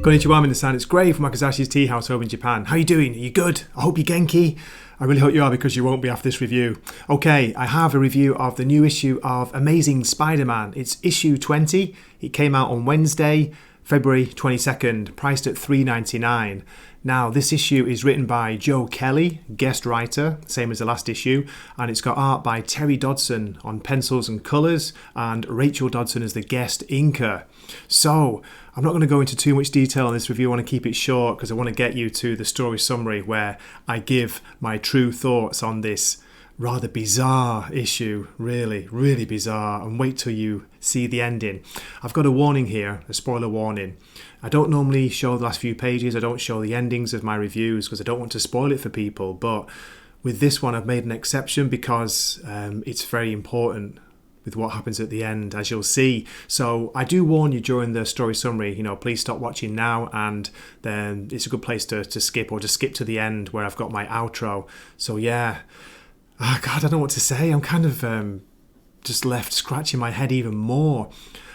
Konnichiwa, Minasan. It's Gray from Akazashi's Tea House over in Japan. How you doing? Are you good? I hope you're genki. I really hope you are, because you won't be after this review. Okay, I have a review of the new issue of Amazing Spider-Man. It's issue 20. It came out on Wednesday, February 22nd, priced at $3.99. Now, this issue is written by Joe Kelly, guest writer, same as the last issue, and it's got art by Terry Dodson on pencils and colours, and Rachel Dodson as the guest inker. So, I'm not going to go into too much detail on this review. I want to keep it short because I want to get you to the story summary where I give my true thoughts on this rather bizarre issue. Really, really bizarre. And wait till you see the ending. I've got a warning here, a spoiler warning. I don't normally show the last few pages. I don't show the endings of my reviews because I don't want to spoil it for people. But with this one, I've made an exception because it's very important with what happens at the end, as you'll see. So I do warn you during the story summary, please stop watching now, and then it's a good place to skip, or just skip to the end where I've got my outro. So yeah, God, I don't know what to say. I'm kind of just left scratching my head even more.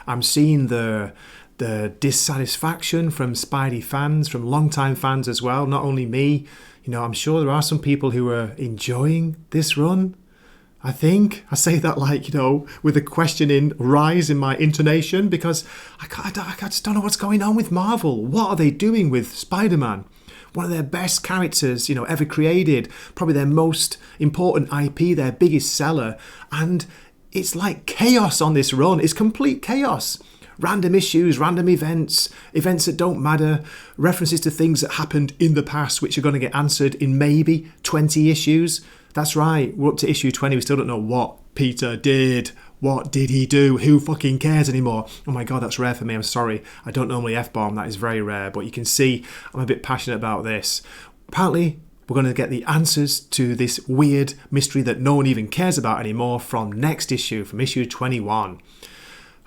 I'm seeing the dissatisfaction from Spidey fans, from long-time fans as well, not only me. I'm sure there are some people who are enjoying this run. I think I say that with a questioning rise in my intonation, because I just don't know what's going on with Marvel. What are they doing with Spider-Man? One of their best characters, ever created, probably their most important IP, their biggest seller, and it's like chaos on this run. It's complete chaos. Random issues, random events that don't matter, references to things that happened in the past which are going to get answered in maybe 20 issues. That's right, we're up to issue 20, we still don't know what Peter did. What did he do? Who fucking cares anymore? Oh my God, that's rare for me, I'm sorry. I don't normally F-bomb, that is very rare, but you can see I'm a bit passionate about this. Apparently, we're going to get the answers to this weird mystery that no one even cares about anymore from next issue, from issue 21.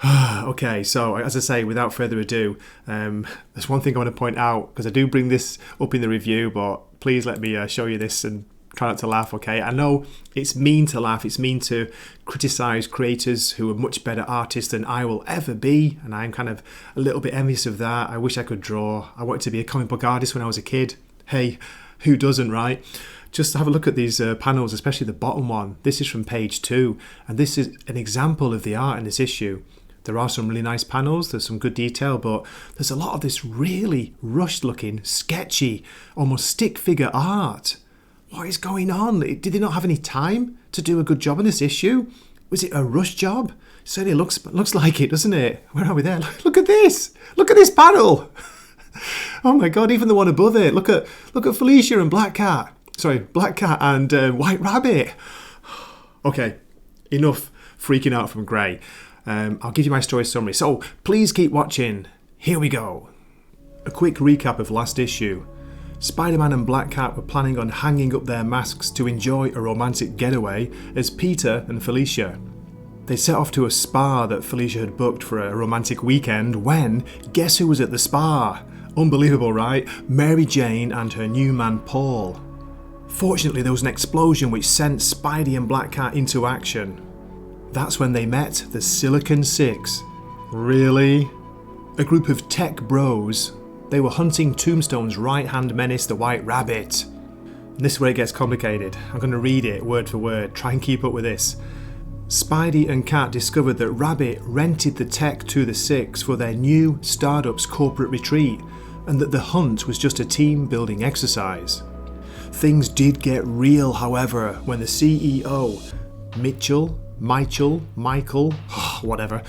Okay, so as I say, without further ado, there's one thing I want to point out, because I do bring this up in the review, but please let me show you this and try not to laugh, okay? I know it's mean to laugh, it's mean to criticise creators who are much better artists than I will ever be, and I'm kind of a little bit envious of that. I wish I could draw. I wanted to be a comic book artist when I was a kid. Hey, who doesn't, right? Just have a look at these panels, especially the bottom one. This is from page 2, and this is an example of the art in this issue. There are some really nice panels, there's some good detail, but there's a lot of this really rushed looking, sketchy, almost stick figure art. What is going on? Did they not have any time to do a good job in this issue? Was it a rush job? Certainly looks like it, doesn't it? Where are we there? Look at this! Look at this panel! Oh my God, even the one above it. Look at Felicia and Black Cat. Sorry, Black Cat and White Rabbit. Okay, enough freaking out from Grey. I'll give you my story summary. So please keep watching. Here we go. A quick recap of last issue. Spider-Man and Black Cat were planning on hanging up their masks to enjoy a romantic getaway as Peter and Felicia. They set off to a spa that Felicia had booked for a romantic weekend when, guess who was at the spa? Unbelievable, right? Mary Jane and her new man Paul. Fortunately, there was an explosion which sent Spidey and Black Cat into action. That's when they met the Silicon Six. Really? A group of tech bros. They were hunting Tombstone's right-hand menace, the White Rabbit. And this is where it gets complicated. I'm going to read it word for word. Try and keep up with this. Spidey and Cat discovered that Rabbit rented the tech to the Six for their new startup's corporate retreat, and that the hunt was just a team-building exercise. Things did get real, however, when the CEO, Michael, whatever,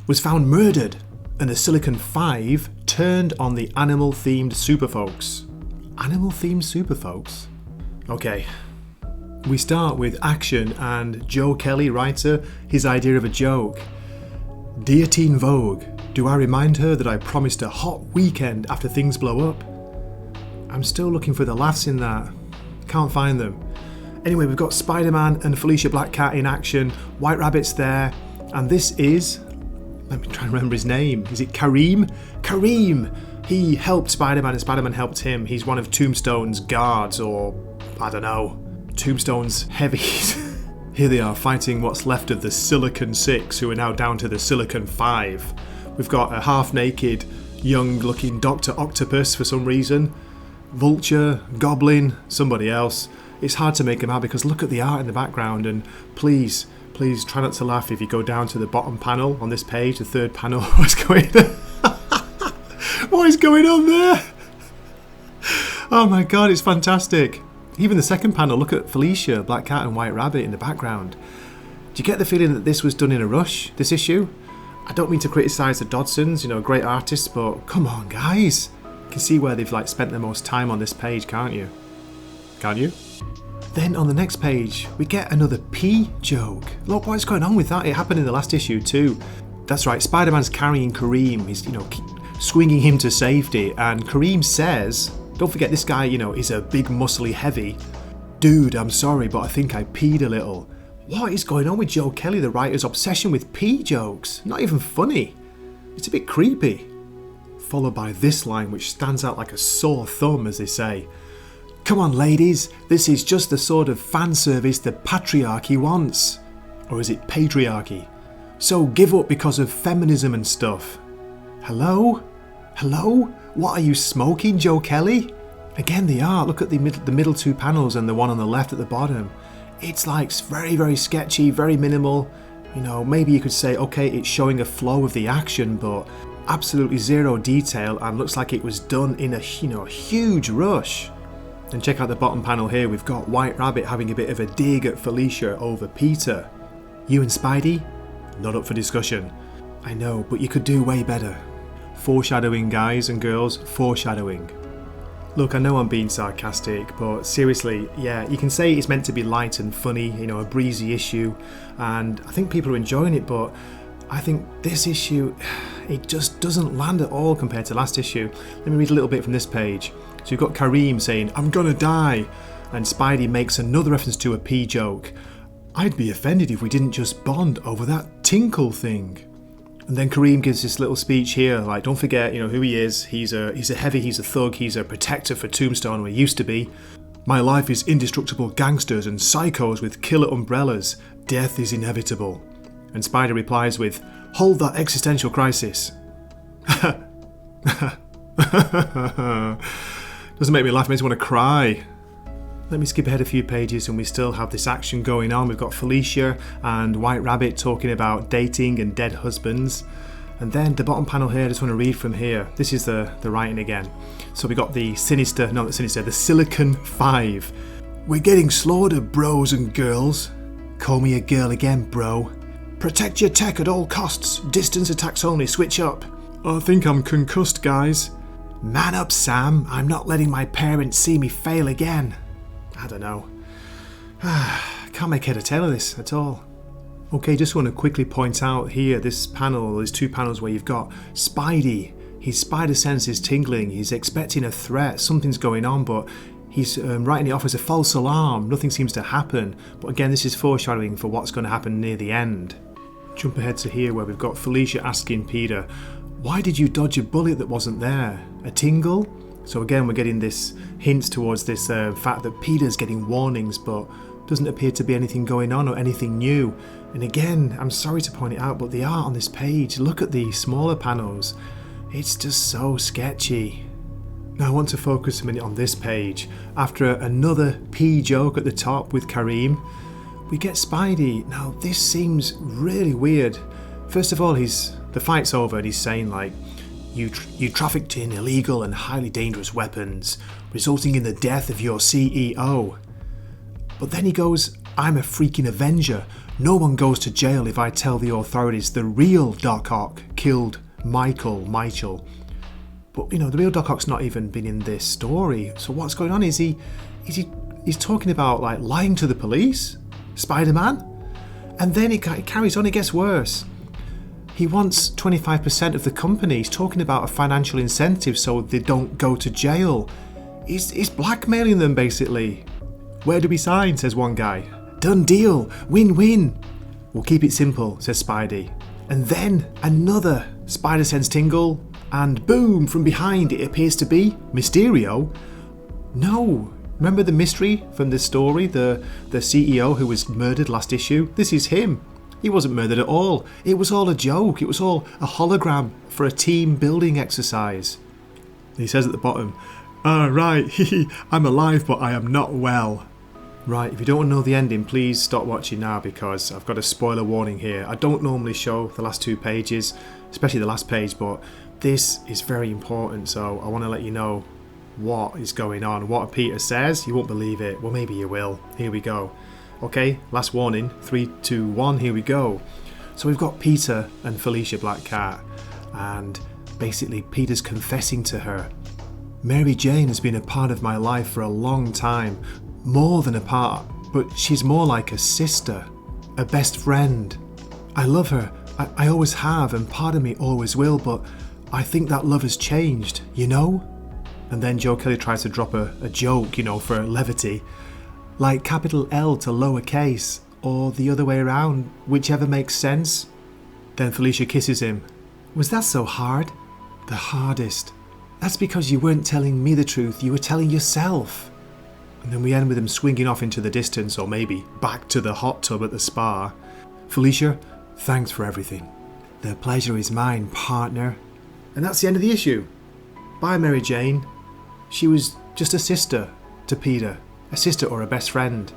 was found murdered, and the Silicon Five turned on the animal-themed superfolks. Animal-themed superfolks? Okay. We start with action and Joe Kelly, writer, his idea of a joke. Dear Teen Vogue, do I remind her that I promised a hot weekend after things blow up? I'm still looking for the laughs in that. Can't find them. Anyway, we've got Spider-Man and Felicia Black Cat in action. White Rabbit's there. And this is... let me try and remember his name. Is it Kareem? Kareem! He helped Spider-Man and Spider-Man helped him. He's one of Tombstone's guards, or... I don't know. Tombstone's heavies. Here they are fighting what's left of the Silicon Six, who are now down to the Silicon Five. We've got a half-naked young looking Dr. Octopus for some reason, Vulture, Goblin, somebody else. It's hard to make them out because look at the art in the background, and please try not to laugh if you go down to the bottom panel on this page, the third panel. What is going on there? Oh my god, it's fantastic. Even the second panel, look at Felicia, Black Cat and White Rabbit in the background. Do you get the feeling that this was done in a rush, this issue? I don't mean to criticise the Dodsons, great artists, but come on guys. You can see where they've spent the most time on this page, can't you? Can't you? Then on the next page, we get another P joke. Look, what's going on with that? It happened in the last issue too. That's right, Spider-Man's carrying Kareem. He's, swinging him to safety, and Kareem says, don't forget this guy, is a big muscly heavy. Dude, I'm sorry, but I think I peed a little. What is going on with Joe Kelly, the writer's obsession with pee jokes? Not even funny. It's a bit creepy. Followed by this line, which stands out like a sore thumb, as they say. Come on, ladies, this is just the sort of fan service the patriarchy wants. Or is it patriarchy? So give up because of feminism and stuff. Hello? Hello? What are you smoking, Joe Kelly? Again, the art. Look at the middle two panels and the one on the left at the bottom. It's very, very sketchy, very minimal. Maybe you could say, okay, it's showing a flow of the action, but absolutely zero detail and looks like it was done in a huge rush. And check out the bottom panel here. We've got White Rabbit having a bit of a dig at Felicia over Peter. You and Spidey? Not up for discussion. I know, but you could do way better. Foreshadowing, guys and girls, foreshadowing. Look, I know I'm being sarcastic, but seriously, yeah, you can say it's meant to be light and funny, a breezy issue, and I think people are enjoying it, but I think this issue, it just doesn't land at all compared to last issue. Let me read a little bit from this page. So you've got Kareem saying, I'm gonna die, and Spidey makes another reference to a pee joke. I'd be offended if we didn't just bond over that tinkle thing. And then Kareem gives this little speech here, don't forget, who he is. He's a heavy, he's a thug, he's a protector for Tombstone, or he used to be. My life is indestructible gangsters and psychos with killer umbrellas. Death is inevitable. And Spider replies with, hold that existential crisis. Doesn't make me laugh, it makes me want to cry. Let me skip ahead a few pages and we still have this action going on. We've got Felicia and White Rabbit talking about dating and dead husbands. And then the bottom panel here, I just want to read from here. This is the writing again. So we got the Silicon 5. We're getting slaughtered, bros and girls. Call me a girl again, bro. Protect your tech at all costs. Distance attacks only, switch up. I think I'm concussed, guys. Man up, Sam. I'm not letting my parents see me fail again. I don't know. Can't make head or tail of this at all. Okay, just want to quickly point out here, this panel, there's two panels where you've got Spidey. His spider sense is tingling. He's expecting a threat. Something's going on, but he's writing it off as a false alarm. Nothing seems to happen. But again, this is foreshadowing for what's going to happen near the end. Jump ahead to here where we've got Felicia asking Peter, why did you dodge a bullet that wasn't there? A tingle? So again, we're getting this hints towards this fact that Peter's getting warnings, but doesn't appear to be anything going on or anything new. And again, I'm sorry to point it out, but the art on this page, look at the smaller panels. It's just so sketchy. Now I want to focus a minute on this page. After another P joke at the top with Kareem, we get Spidey. Now this seems really weird. First of all, the fight's over and he's saying you trafficked in illegal and highly dangerous weapons, resulting in the death of your CEO. But then he goes, I'm a freaking Avenger. No one goes to jail if I tell the authorities the real Doc Ock killed Michael. But the real Doc Ock's not even been in this story. So what's going on? He's talking about lying to the police? Spider-Man? And then it carries on, it gets worse. He wants 25% of the company. He's talking about a financial incentive so they don't go to jail. He's blackmailing them, basically. Where do we sign, says one guy. Done deal, win-win. We'll keep it simple, says Spidey. And then another spider sense tingle, and boom, from behind it appears to be Mysterio. No, remember the mystery from this story, the CEO who was murdered last issue? This is him. He wasn't murdered at all. It was all a joke. It was all a hologram for a team building exercise. He says at the bottom, right, I'm alive but I am not well. Right, if you don't want to know the ending, please stop watching now because I've got a spoiler warning here. I don't normally show the last 2 pages, especially the last page, but this is very important, so I want to let you know what is going on. What Peter says, you won't believe it. Well, maybe you will. Here we go. Okay, last warning. 3, 2, 1, here we go. So we've got Peter and Felicia Black Cat, and basically Peter's confessing to her. Mary Jane has been a part of my life for a long time. More than a part, but she's more like a sister, a best friend. I love her. I always have, and part of me always will, but I think that love has changed, you know? And then Joe Kelly tries to drop a joke, you know, for levity. Like capital L to lowercase, or the other way around, whichever makes sense. Then Felicia kisses him. Was that so hard? The hardest. That's because you weren't telling me the truth, you were telling yourself. And then we end with him swinging off into the distance, or maybe back to the hot tub at the spa. Felicia, thanks for everything. The pleasure is mine, partner. And that's the end of the issue. Bye, Mary Jane. She was just a sister to Peter. A sister or a best friend.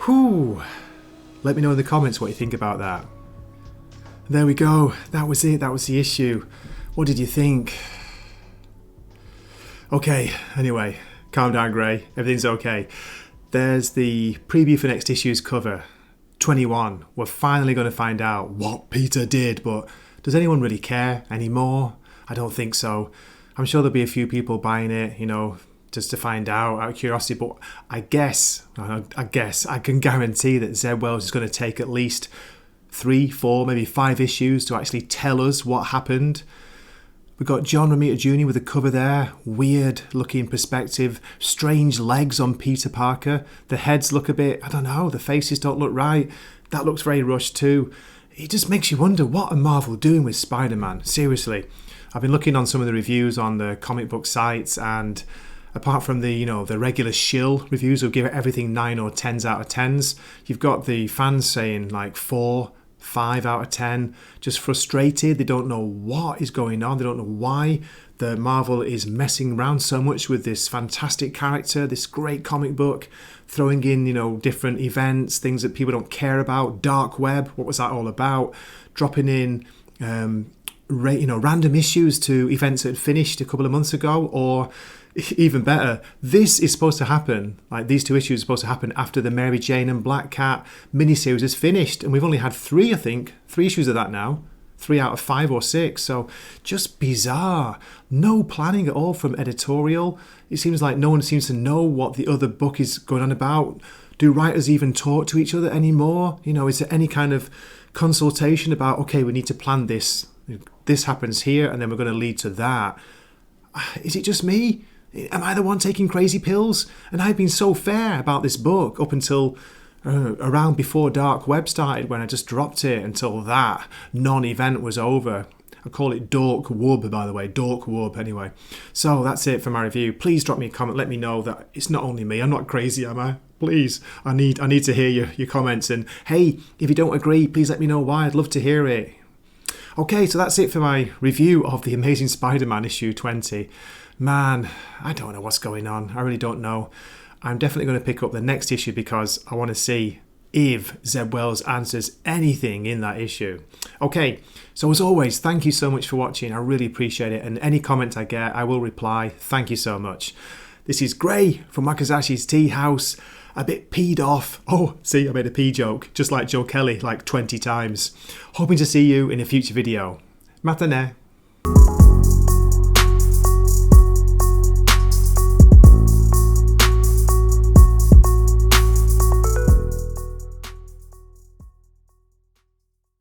Whew. Let me know in the comments what you think about that. There we go. That was it. That was the issue. What did you think? Okay, anyway. Calm down, Gray. Everything's okay. There's the preview for next issue's cover. 21. We're finally going to find out what Peter did, but does anyone really care anymore? I don't think so. I'm sure there'll be a few people buying it, you know, just to find out of curiosity, but I can guarantee that Zeb Wells is going to take at least 3, 4, maybe 5 issues to actually tell us what happened. We've got John Romita Jr. with a cover there, weird looking perspective, strange legs on Peter Parker. The heads look a bit, I don't know, the faces don't look right. That looks very rushed too. It just makes you wonder, what are Marvel doing with Spider-Man? Seriously. I've been looking on some of the reviews on the comic book sites, and apart from the, you know, the regular shill reviews who give everything 9 or 10s out of 10s, you've got the fans saying like 4, 5 out of 10, just frustrated. They don't know what is going on. They don't know why the Marvel is messing around so much with this fantastic character, this great comic book, throwing in, you know, different events, things that people don't care about. Dark web, what was that all about? Dropping in, random issues to events that had finished a couple of months ago, or even better, this is supposed to happen, like these 2 issues are supposed to happen after the Mary Jane and Black Cat miniseries is finished, and we've only had 3, I think, 3 issues of that now, 3 out of 5 or 6, so just bizarre. No planning at all from editorial. It seems like no one seems to know what the other book is going on about. Do writers even talk to each other anymore? You know, is there any kind of consultation about, okay, we need to plan this happens here, and then we're going to lead to that? Is it just me? Am I the one taking crazy pills? And I've been so fair about this book up until around before Dark Web started, when I just dropped it until that non-event was over. I call it Dork Wub, by the way. Dork Wub, anyway. So that's it for my review. Please drop me a comment. Let me know that it's not only me. I'm not crazy, am I? Please. I need to hear your comments. And hey, if you don't agree, please let me know why. I'd love to hear it. Okay, so that's it for my review of The Amazing Spider-Man issue 20. Man, I don't know what's going on. I really don't know. I'm definitely going to pick up the next issue because I want to see if Zeb Wells answers anything in that issue. Okay, so as always, thank you so much for watching. I really appreciate it. And any comment I get, I will reply. Thank you so much. This is Gray from Wakazashi's Tea House. A bit peed off. Oh, see, I made a pee joke, just like Joe Kelly, like 20 times. Hoping to see you in a future video. Matane.